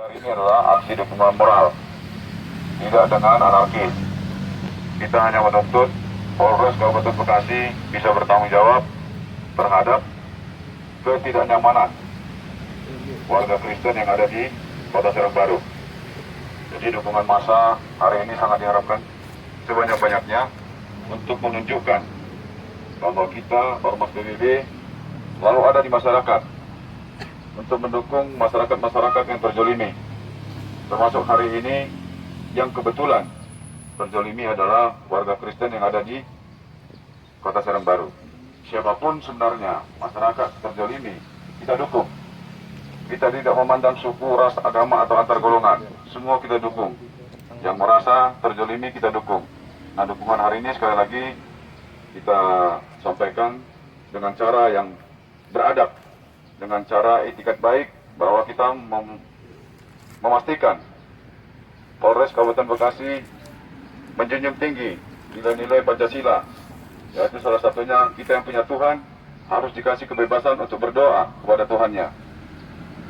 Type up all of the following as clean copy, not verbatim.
Hari ini adalah aksi dukungan moral, tidak dengan anarkis. Kita hanya menuntut Polres Kabupaten Bekasi bisa bertanggung jawab terhadap ketidaknyamanan warga Kristen yang ada di Kota Serang Baru. Jadi dukungan massa hari ini sangat diharapkan sebanyak-banyaknya untuk menunjukkan bahwa kita, Ormas PBB, selalu ada di masyarakat untuk mendukung masyarakat-masyarakat yang terzolimi. Termasuk hari ini yang kebetulan terzolimi adalah warga Kristen yang ada di Kota Serang Baru. Siapapun sebenarnya masyarakat terzolimi, kita dukung. Kita tidak memandang suku, ras, agama, atau antar golongan. Semua kita dukung. Yang merasa terzolimi kita dukung. Nah, dukungan hari ini sekali lagi kita sampaikan dengan cara yang beradab, dengan cara etikat baik, bahwa kita memastikan Polres Kabupaten Bekasi menjunjung tinggi nilai-nilai Pancasila, yaitu salah satunya kita yang punya Tuhan harus dikasih kebebasan untuk berdoa kepada Tuhannya.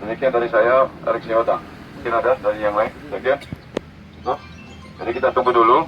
Demikian dari saya, Erik Siota. Mungkin ada dari yang lain, sekian. Jadi kita tunggu dulu.